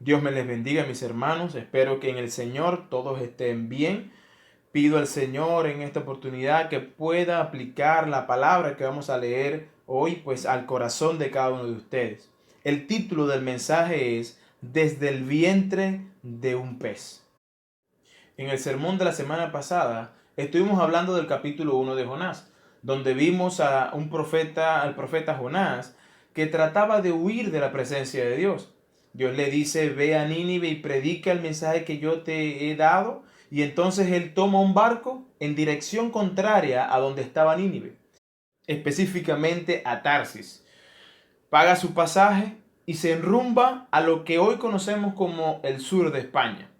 Dios me les bendiga, mis hermanos. Espero que en el Señor todos estén bien. Pido al Señor en esta oportunidad que pueda aplicar la palabra que vamos a leer hoy, pues al corazón de cada uno de ustedes. El título del mensaje es Desde el vientre de un pez. En el sermón de la semana pasada estuvimos hablando del capítulo 1 de Jonás, donde vimos a al profeta Jonás, que trataba de huir de la presencia de Dios. Dios le dice, ve a Nínive y predica el mensaje que yo te he dado, y entonces él toma un barco en dirección contraria a donde estaba Nínive, específicamente a Tarsis. Paga su pasaje y se enrumba a lo que hoy conocemos como el sur de España.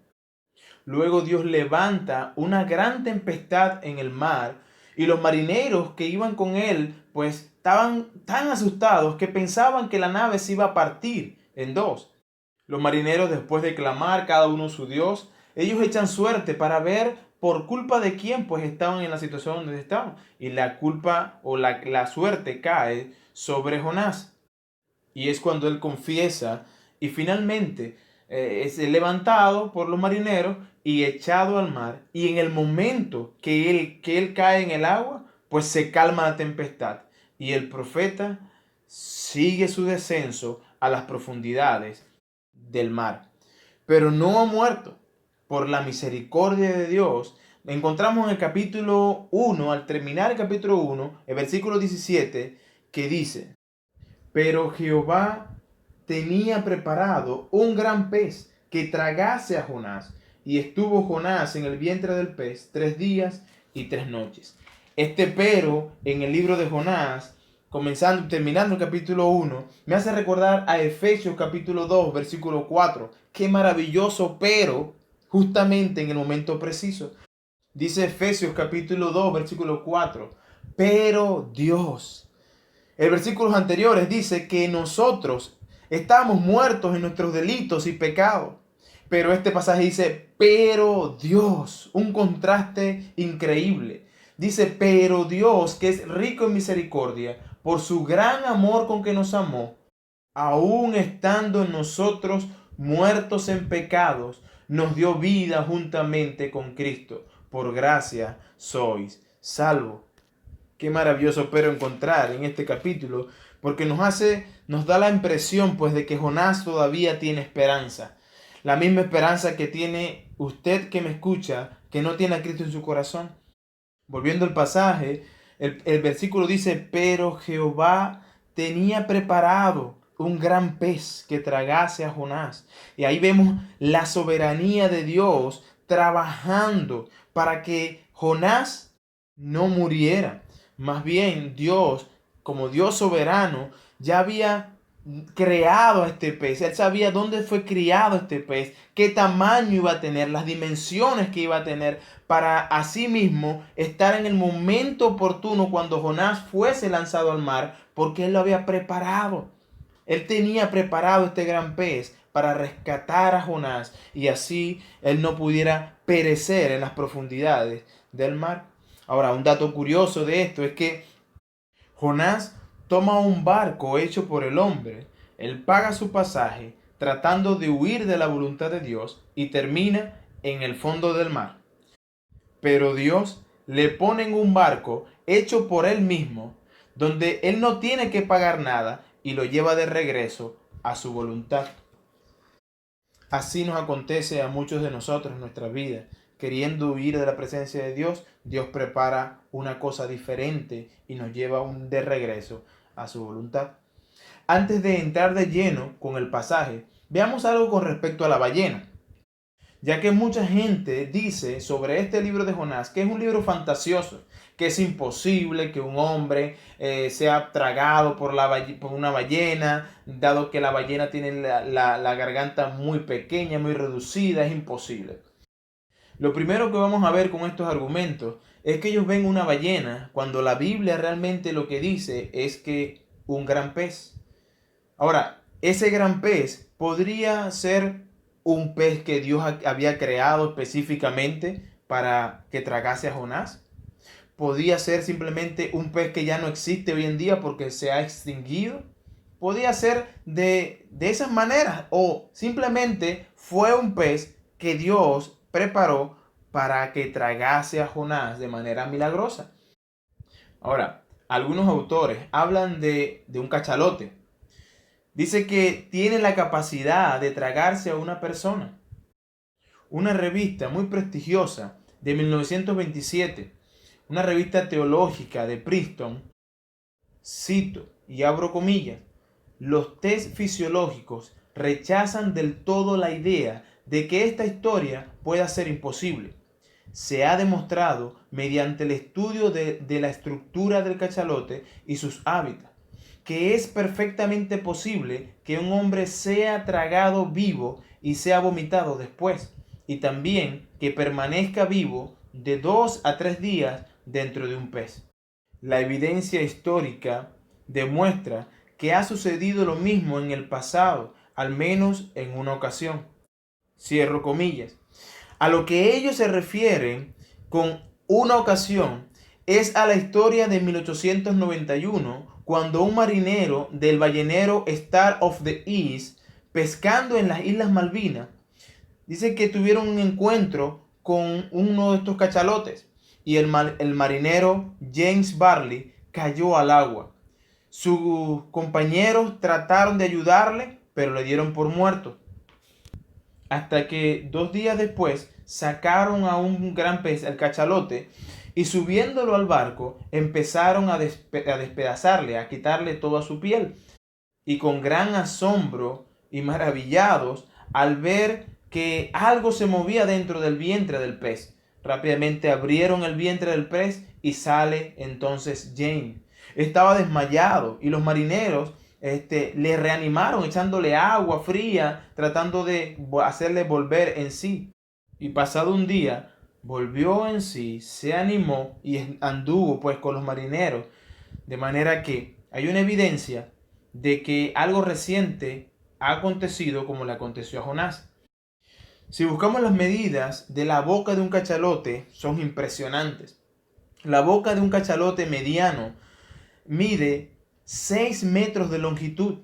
Luego Dios levanta una gran tempestad en el mar y los marineros que iban con él pues estaban tan asustados que pensaban que la nave se iba a partir en dos. Los marineros, después de clamar cada uno su Dios, ellos echan suerte para ver por culpa de quién pues estaban en la situación donde estaban. Y la culpa o la suerte cae sobre Jonás. Y es cuando él confiesa y finalmente es levantado por los marineros y echado al mar. Y en el momento que él cae en el agua, pues se calma la tempestad. Y el profeta sigue su descenso a las profundidades del mar. Pero no ha muerto. Por la misericordia de Dios, encontramos en el capítulo 1, al terminar el capítulo 1, el versículo 17, que dice: pero Jehová tenía preparado un gran pez que tragase a Jonás. Y estuvo Jonás en el vientre del pez 3 días y 3 noches. Este pero en el libro de Jonás, comenzando y terminando el capítulo 1, me hace recordar a Efesios capítulo 2, versículo 4. Qué maravilloso pero, justamente en el momento preciso. Dice Efesios capítulo 2, versículo 4. Pero Dios. El versículos anteriores dice que nosotros estábamos muertos en nuestros delitos y pecados. Pero este pasaje dice, pero Dios, un contraste increíble. Dice, pero Dios, que es rico en misericordia, por su gran amor con que nos amó, aún estando nosotros muertos en pecados, nos dio vida juntamente con Cristo. Por gracia sois salvos. Qué maravilloso pero encontrar en este capítulo, porque nos da la impresión pues de que Jonás todavía tiene esperanza. La misma esperanza que tiene usted que me escucha, que no tiene a Cristo en su corazón. Volviendo al pasaje, el versículo dice, pero Jehová tenía preparado un gran pez que tragase a Jonás. Y ahí vemos la soberanía de Dios trabajando para que Jonás no muriera. Más bien Dios, como Dios soberano, ya había creado a este pez. Él sabía dónde fue criado este pez, qué tamaño iba a tener, las dimensiones que iba a tener, para asimismo estar en el momento oportuno cuando Jonás fuese lanzado al mar, porque él lo había preparado. Él tenía preparado este gran pez para rescatar a Jonás y así él no pudiera perecer en las profundidades del mar. Ahora, un dato curioso de esto es que Jonás toma un barco hecho por el hombre, él paga su pasaje tratando de huir de la voluntad de Dios y termina en el fondo del mar. Pero Dios le pone en un barco hecho por él mismo, donde él no tiene que pagar nada y lo lleva de regreso a su voluntad. Así nos acontece a muchos de nosotros en nuestra vida. Queriendo huir de la presencia de Dios, Dios prepara una cosa diferente y nos lleva de regreso a su voluntad. Antes de entrar de lleno con el pasaje, veamos algo con respecto a la ballena, ya que mucha gente dice sobre este libro de Jonás que es un libro fantasioso, que es imposible que un hombre sea tragado por una ballena, dado que la ballena tiene la garganta muy pequeña, muy reducida, es imposible. Lo primero que vamos a ver con estos argumentos es que ellos ven una ballena cuando la Biblia realmente lo que dice es que un gran pez. Ahora, ese gran pez podría ser un pez que Dios había creado específicamente para que tragase a Jonás. Podría ser simplemente un pez que ya no existe hoy en día porque se ha extinguido. podía ser de esas maneras, o simplemente fue un pez que Dios preparó para que tragase a Jonás de manera milagrosa. Ahora, algunos autores hablan de un cachalote. Dice que tiene la capacidad de tragarse a una persona. Una revista muy prestigiosa de 1927, una revista teológica de Princeton, cito y abro comillas: los test fisiológicos rechazan del todo la idea de que esta historia pueda ser imposible. Se ha demostrado mediante el estudio de la estructura del cachalote y sus hábitats que es perfectamente posible que un hombre sea tragado vivo y sea vomitado después, y también que permanezca vivo de 2 a 3 días dentro de un pez. La evidencia histórica demuestra que ha sucedido lo mismo en el pasado, al menos en una ocasión. Cierro comillas. A lo que ellos se refieren con una ocasión es a la historia de 1891, cuando un marinero del ballenero Star of the East, pescando en las Islas Malvinas, dice que tuvieron un encuentro con uno de estos cachalotes y el marinero James Barley cayó al agua. Sus compañeros trataron de ayudarle, pero le dieron por muerto. Hasta que 2 días después sacaron a un gran pez, el cachalote, y subiéndolo al barco empezaron a despedazarle, a quitarle toda su piel. Y con gran asombro y maravillados al ver que algo se movía dentro del vientre del pez, rápidamente abrieron el vientre del pez y sale entonces James. Estaba desmayado y los marineros le reanimaron echándole agua fría, tratando de hacerle volver en sí. Y pasado un día, volvió en sí, se animó y anduvo pues con los marineros. De manera que hay una evidencia de que algo reciente ha acontecido como le aconteció a Jonás. Si buscamos las medidas de la boca de un cachalote, son impresionantes. La boca de un cachalote mediano mide 6 metros de longitud,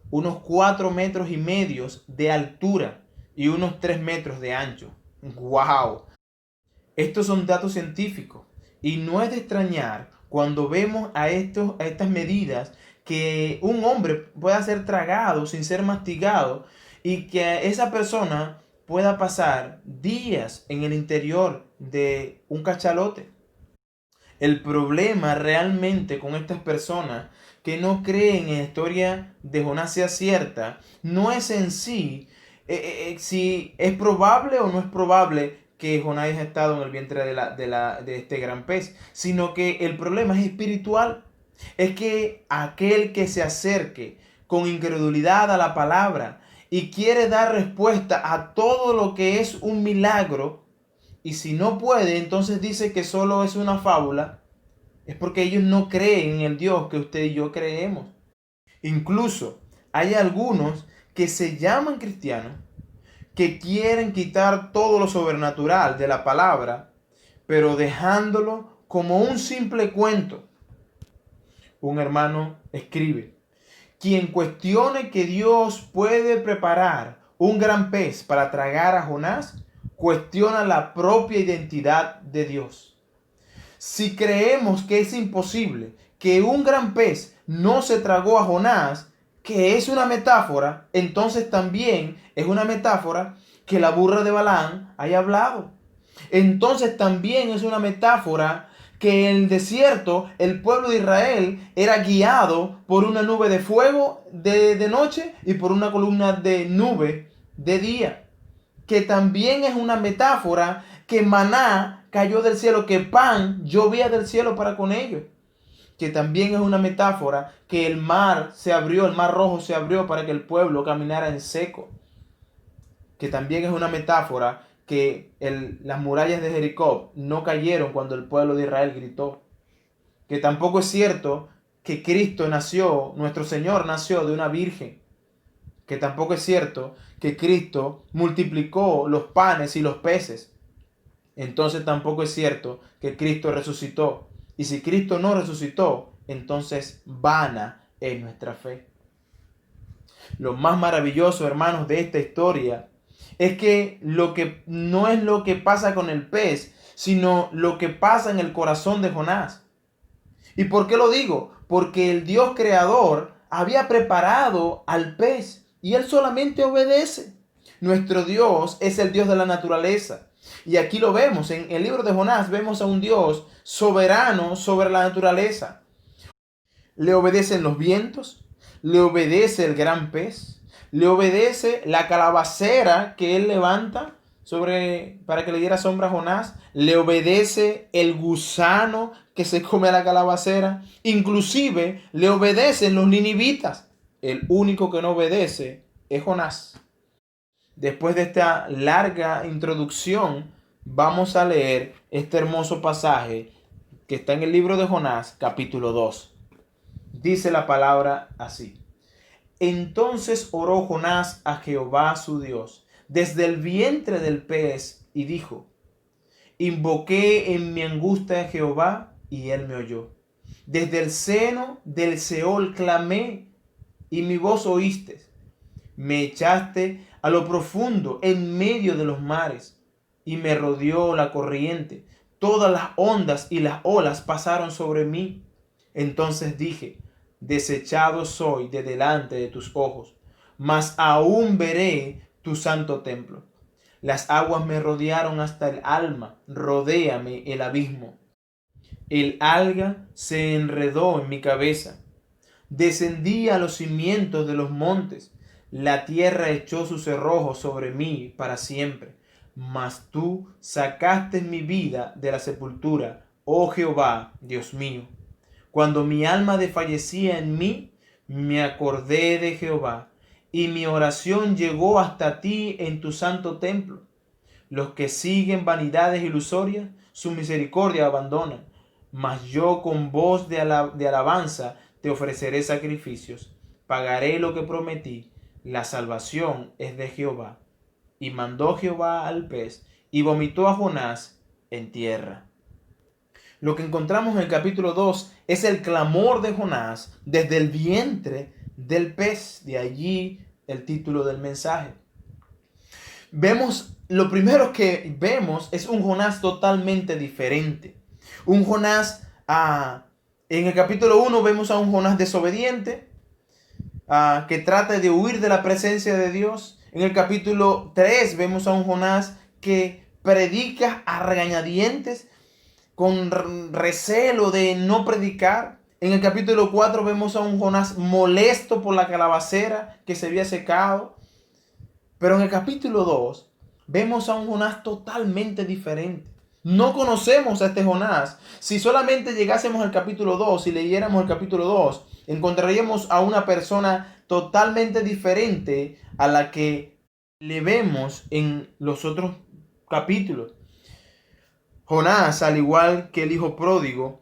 unos 4 metros y medio de altura y unos 3 metros de ancho. ¡Wow! Estos son datos científicos y no es de extrañar cuando vemos a estas medidas que un hombre pueda ser tragado sin ser mastigado y que esa persona pueda pasar días en el interior de un cachalote. El problema realmente con estas personas que no creen en la historia de Jonás sea cierta, no es en sí si es probable o no es probable que Jonás haya estado en el vientre de este gran pez, sino que el problema es espiritual. Es que aquel que se acerque con incredulidad a la palabra y quiere dar respuesta a todo lo que es un milagro, y si no puede, entonces dice que solo es una fábula, es porque ellos no creen en el Dios que usted y yo creemos. Incluso hay algunos que se llaman cristianos, que quieren quitar todo lo sobrenatural de la palabra, pero dejándolo como un simple cuento. Un hermano escribe: quien cuestione que Dios puede preparar un gran pez para tragar a Jonás, cuestiona la propia identidad de Dios. Si creemos que es imposible que un gran pez no se tragó a Jonás, que es una metáfora, entonces también es una metáfora que la burra de Balaam haya hablado. Entonces también es una metáfora que en el desierto el pueblo de Israel era guiado por una nube de fuego de noche y por una columna de nube de día. Que también es una metáfora que maná cayó del cielo, que pan llovía del cielo para con ellos. Que también es una metáfora que el mar se abrió, el mar rojo se abrió para que el pueblo caminara en seco. Que también es una metáfora que las murallas de Jericó no cayeron cuando el pueblo de Israel gritó. Que tampoco es cierto que Cristo nació, nuestro Señor nació de una virgen. Que tampoco es cierto que Cristo multiplicó los panes y los peces. Entonces tampoco es cierto que Cristo resucitó. Y si Cristo no resucitó, entonces vana es nuestra fe. Lo más maravilloso, hermanos, de esta historia es que lo que no es lo que pasa con el pez, sino lo que pasa en el corazón de Jonás. ¿Y por qué lo digo? Porque el Dios creador había preparado al pez y él solamente obedece. Nuestro Dios es el Dios de la naturaleza. Y aquí lo vemos, en el libro de Jonás vemos a un Dios soberano sobre la naturaleza. Le obedecen los vientos, le obedece el gran pez, le obedece la calabacera que él levanta para que le diera sombra a Jonás, le obedece el gusano que se come a la calabacera, inclusive le obedecen los ninivitas. El único que no obedece es Jonás. Después de esta larga introducción, vamos a leer este hermoso pasaje que está en el libro de Jonás, capítulo 2. Dice la palabra así. Entonces oró Jonás a Jehová su Dios desde el vientre del pez y dijo, invoqué en mi angustia a Jehová y él me oyó. Desde el seno del Seol clamé y mi voz oíste. Me echaste a lo profundo en medio de los mares y me rodeó la corriente. Todas las ondas y las olas pasaron sobre mí. Entonces dije, desechado soy de delante de tus ojos, mas aún veré tu santo templo. Las aguas me rodearon hasta el alma, rodéame el abismo. El alga se enredó en mi cabeza. Descendí a los cimientos de los montes. La tierra echó sus cerrojos sobre mí para siempre. Mas tú sacaste mi vida de la sepultura, oh Jehová, Dios mío. Cuando mi alma desfallecía en mí, me acordé de Jehová, y mi oración llegó hasta ti en tu santo templo. Los que siguen vanidades ilusorias, su misericordia abandonan. Mas yo con voz de alabanza te ofreceré sacrificios. Pagaré lo que prometí. La salvación es de Jehová. Y mandó Jehová al pez, y vomitó a Jonás en tierra. Lo que encontramos en el capítulo 2 es el clamor de Jonás desde el vientre del pez. De allí el título del mensaje. Lo primero que vemos es un Jonás totalmente diferente. Un Jonás, en el capítulo 1 vemos a un Jonás desobediente, que trata de huir de la presencia de Dios. En el capítulo 3 vemos a un Jonás que predica a regañadientes, con recelo de no predicar. En el capítulo 4 vemos a un Jonás molesto por la calabacera que se había secado. Pero en el capítulo 2 vemos a un Jonás totalmente diferente. No conocemos a este Jonás. Si solamente llegásemos al capítulo 2 y leyéramos el capítulo 2, encontraríamos a una persona totalmente diferente a la que le vemos en los otros capítulos. Jonás, al igual que el hijo pródigo,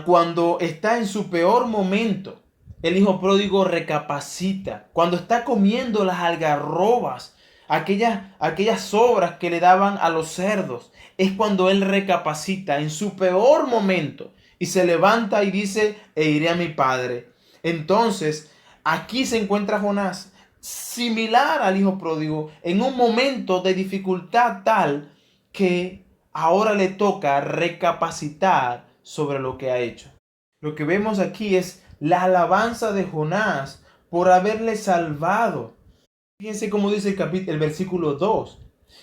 cuando está en su peor momento, el hijo pródigo recapacita. Cuando está comiendo las algarrobas, aquellas sobras que le daban a los cerdos, es cuando él recapacita en su peor momento y se levanta y dice, e iré a mi padre. Entonces, aquí se encuentra Jonás, similar al hijo pródigo, en un momento de dificultad tal que ahora le toca recapacitar sobre lo que ha hecho. Lo que vemos aquí es la alabanza de Jonás por haberle salvado. Fíjense cómo dice el versículo 2.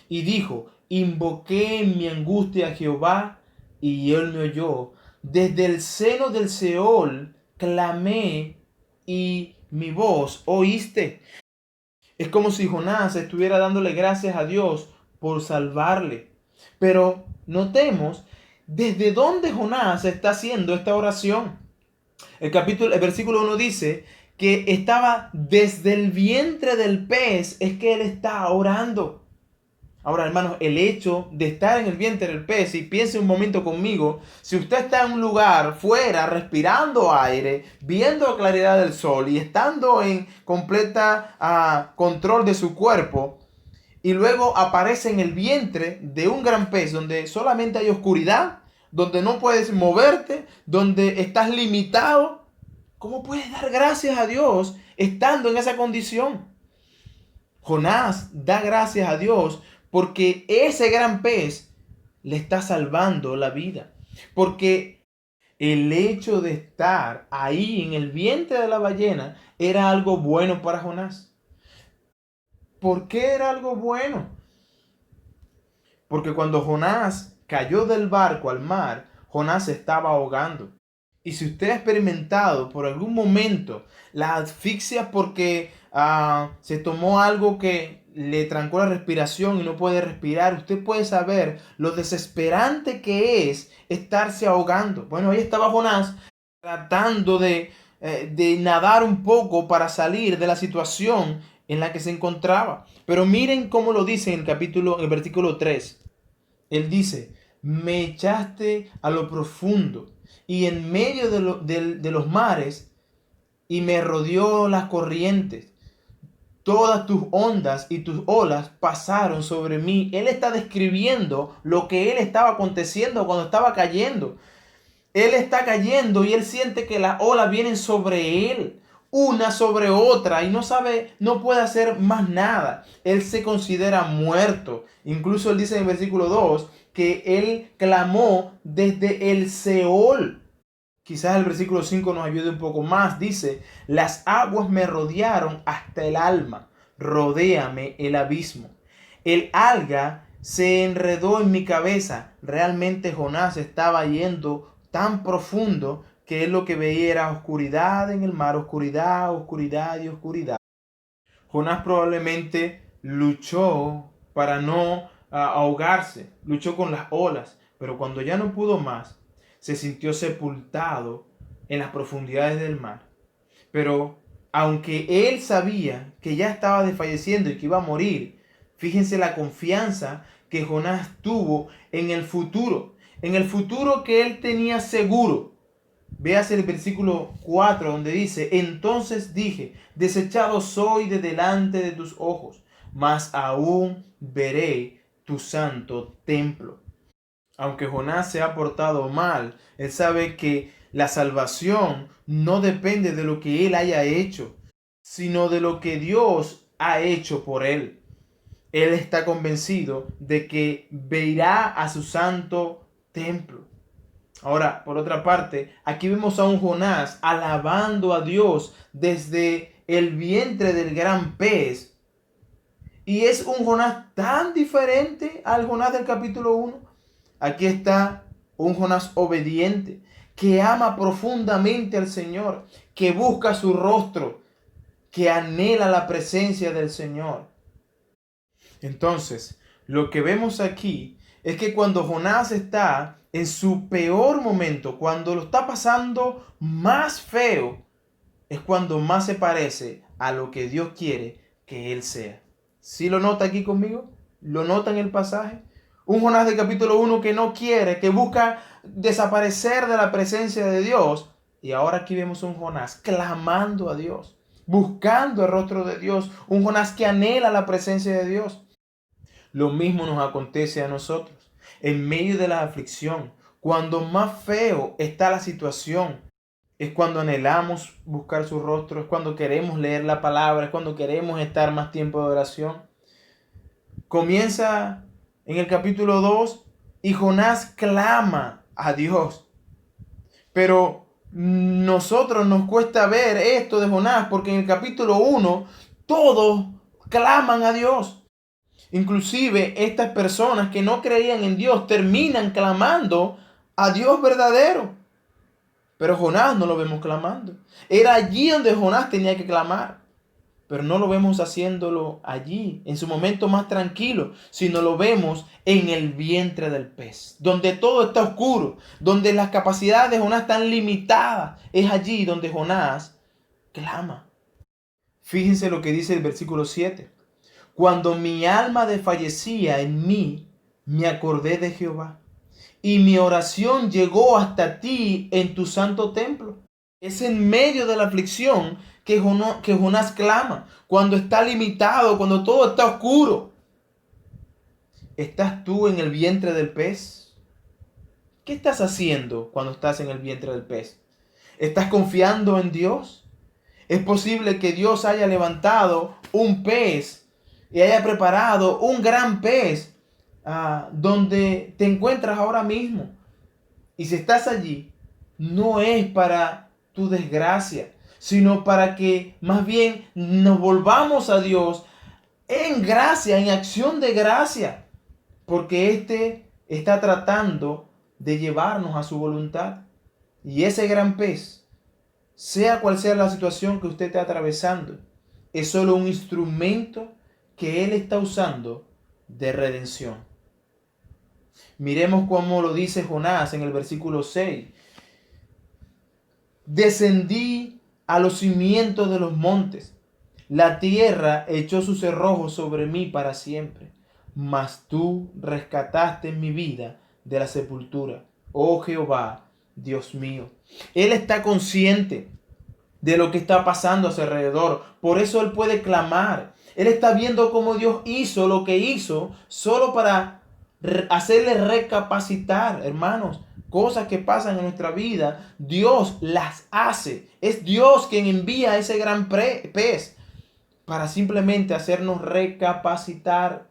Y dijo, invoqué en mi angustia a Jehová y él me oyó. Desde el seno del Seol clamé y mi voz oíste. Es como si Jonás estuviera dándole gracias a Dios por salvarle. Pero notemos desde dónde Jonás está haciendo esta oración. El versículo 1 dice que estaba desde el vientre del pez, es que él está orando. Ahora, hermanos, el hecho de estar en el vientre del pez, y piense un momento conmigo, si usted está en un lugar fuera, respirando aire, viendo la claridad del sol y estando en completa control de su cuerpo, y luego aparece en el vientre de un gran pez donde solamente hay oscuridad, donde no puedes moverte, donde estás limitado, ¿cómo puedes dar gracias a Dios estando en esa condición. Jonás da gracias a Dios porque ese gran pez le está salvando la vida. Porque el hecho de estar ahí en el vientre de la ballena era algo bueno para Jonás. ¿Por qué era algo bueno? Porque cuando Jonás cayó del barco al mar, Jonás se estaba ahogando. Y si usted ha experimentado por algún momento la asfixia porque se tomó algo que le trancó la respiración y no puede respirar, usted puede saber lo desesperante que es estarse ahogando. Bueno, ahí estaba Jonás tratando de nadar un poco para salir de la situación en la que se encontraba. Pero miren cómo lo dice en el versículo 3. Él dice, me echaste a lo profundo y en medio de los mares y me rodeó las corrientes. Todas tus ondas y tus olas pasaron sobre mí. Él está describiendo lo que él estaba aconteciendo cuando estaba cayendo. Él está cayendo y él siente que las olas vienen sobre él, una sobre otra, y no sabe, no puede hacer más nada. Él se considera muerto. Incluso él dice en el versículo 2 que él clamó desde el Seol. Quizás el versículo 5 nos ayude un poco más. Dice, las aguas me rodearon hasta el alma, rodéame el abismo. El alga se enredó en mi cabeza. Realmente Jonás estaba yendo tan profundo que él lo que veía era oscuridad en el mar, oscuridad, oscuridad y oscuridad. Jonás probablemente luchó para no ahogarse, luchó con las olas, pero cuando ya no pudo más, se sintió sepultado en las profundidades del mar. Pero aunque él sabía que ya estaba desfalleciendo y que iba a morir, fíjense la confianza que Jonás tuvo en el futuro que él tenía seguro. Véase el versículo 4 donde dice, entonces dije, desechado soy de delante de tus ojos, mas aún veré tu santo templo. Aunque Jonás se ha portado mal, él sabe que la salvación no depende de lo que él haya hecho, sino de lo que Dios ha hecho por él. Él está convencido de que verá a su santo templo. Ahora, por otra parte, aquí vemos a un Jonás alabando a Dios desde el vientre del gran pez. Y es un Jonás tan diferente al Jonás del capítulo 1. Aquí está un Jonás obediente, que ama profundamente al Señor, que busca su rostro, que anhela la presencia del Señor. Entonces, lo que vemos aquí es que cuando Jonás está en su peor momento, cuando lo está pasando más feo, es cuando más se parece a lo que Dios quiere que él sea. ¿Sí lo nota aquí conmigo? ¿Lo nota en el pasaje? Un Jonás del capítulo 1 que no quiere, que busca desaparecer de la presencia de Dios. Y ahora aquí vemos un Jonás clamando a Dios, buscando el rostro de Dios. Un Jonás que anhela la presencia de Dios. Lo mismo nos acontece a nosotros. En medio de la aflicción, cuando más feo está la situación, es cuando anhelamos buscar su rostro, es cuando queremos leer la palabra, es cuando queremos estar más tiempo de oración. Comienza en el capítulo 2 y Jonás clama a Dios. Pero nosotros nos cuesta ver esto de Jonás porque en el capítulo 1 todos claman a Dios. Inclusive estas personas que no creían en Dios terminan clamando a Dios verdadero. Pero Jonás no lo vemos clamando. Era allí donde Jonás tenía que clamar. Pero no lo vemos haciéndolo allí, en su momento más tranquilo, sino lo vemos en el vientre del pez, donde todo está oscuro, donde las capacidades de Jonás están limitadas. Es allí donde Jonás clama. Fíjense lo que dice el versículo 7. Cuando mi alma desfallecía en mí, me acordé de Jehová, y mi oración llegó hasta ti en tu santo templo. Es en medio de la aflicción que Jonás clama, cuando está limitado, cuando todo está oscuro. ¿Estás tú en el vientre del pez? ¿Qué estás haciendo cuando estás en el vientre del pez? ¿Estás confiando en Dios? Es posible que Dios haya levantado un pez y haya preparado un gran pez donde te encuentras ahora mismo. Y si estás allí, no es para tu desgracia, sino para que más bien nos volvamos a Dios en gracia, en acción de gracia, porque éste está tratando de llevarnos a su voluntad. Y ese gran pez, sea cual sea la situación que usted esté atravesando, es solo un instrumento que Él está usando de redención. Miremos cómo lo dice Jonás en el versículo 6. Descendí a los cimientos de los montes. La tierra echó sus cerrojos sobre mí para siempre. Mas tú rescataste mi vida de la sepultura. Oh Jehová, Dios mío. Él está consciente de lo que está pasando a su alrededor. Por eso él puede clamar. Él está viendo cómo Dios hizo lo que hizo solo para hacerle recapacitar, hermanos. Cosas que pasan en nuestra vida, Dios las hace. Es Dios quien envía ese gran pez para simplemente hacernos recapacitar.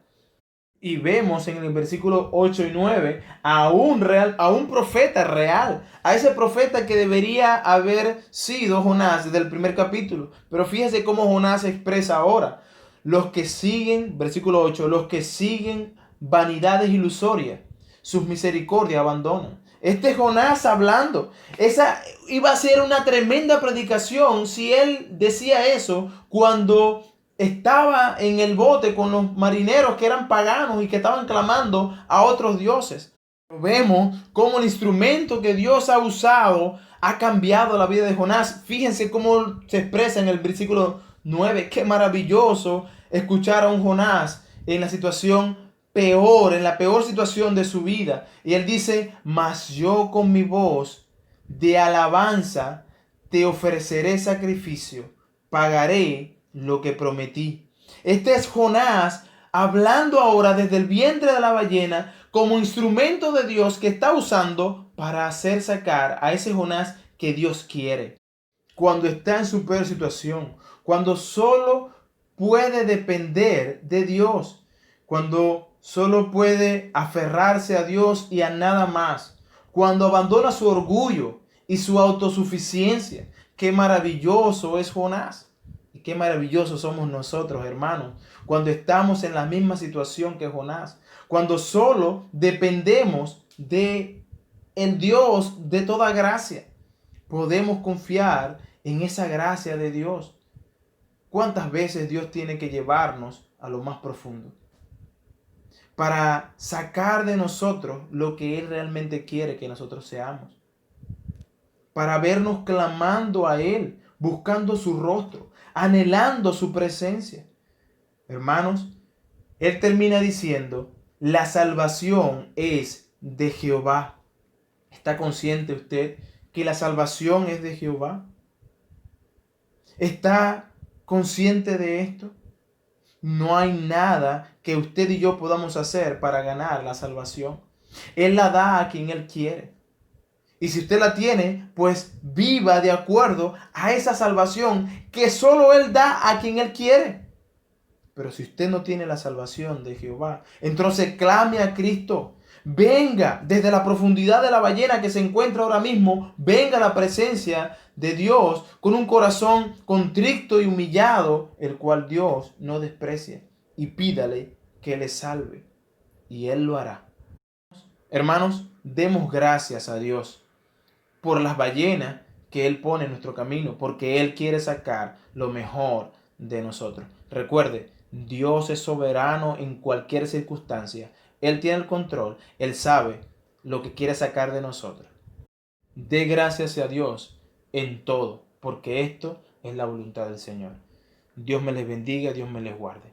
Y vemos en el versículo 8 y 9 a un profeta real, a ese profeta que debería haber sido Jonás desde el primer capítulo. Pero fíjese cómo Jonás se expresa ahora. Los que siguen, versículo 8, los que siguen vanidades ilusorias, sus misericordias abandonan. Este Jonás hablando, esa iba a ser una tremenda predicación si él decía eso cuando estaba en el bote con los marineros que eran paganos y que estaban clamando a otros dioses. Vemos cómo el instrumento que Dios ha usado ha cambiado la vida de Jonás. Fíjense cómo se expresa en el versículo 9. Qué maravilloso escuchar a un Jonás en la situación peor, en la peor situación de su vida. Y él dice, mas yo con mi voz de alabanza te ofreceré sacrificio, pagaré lo que prometí. Este es Jonás hablando ahora desde el vientre de la ballena como instrumento de Dios que está usando para hacer sacar a ese Jonás que Dios quiere. Cuando está en su peor situación, cuando solo puede depender de Dios, cuando solo puede aferrarse a Dios y a nada más, cuando abandona su orgullo y su autosuficiencia. Qué maravilloso es Jonás. Y qué maravillosos somos nosotros, hermanos, cuando estamos en la misma situación que Jonás, cuando solo dependemos de el Dios de toda gracia. Podemos confiar en esa gracia de Dios. ¿Cuántas veces Dios tiene que llevarnos a lo más profundo para sacar de nosotros lo que Él realmente quiere que nosotros seamos? Para vernos clamando a Él, buscando su rostro, anhelando su presencia. Hermanos, Él termina diciendo, la salvación es de Jehová. ¿Está consciente usted que la salvación es de Jehová? ¿Está consciente de esto? No hay nada que usted y yo podamos hacer para ganar la salvación. Él la da a quien Él quiere. Y si usted la tiene, pues viva de acuerdo a esa salvación que solo Él da a quien Él quiere. Pero si usted no tiene la salvación de Jehová, entonces clame a Cristo. Venga desde la profundidad de la ballena que se encuentra ahora mismo. Venga a la presencia de Dios con un corazón contrito y humillado, el cual Dios no desprecia. Y pídale que le salve. Y Él lo hará. Hermanos, demos gracias a Dios por las ballenas que Él pone en nuestro camino, porque Él quiere sacar lo mejor de nosotros. Recuerde, Dios es soberano en cualquier circunstancia. Él tiene el control, Él sabe lo que quiere sacar de nosotros. Dé gracias a Dios en todo, porque esto es la voluntad del Señor. Dios me les bendiga, Dios me les guarde.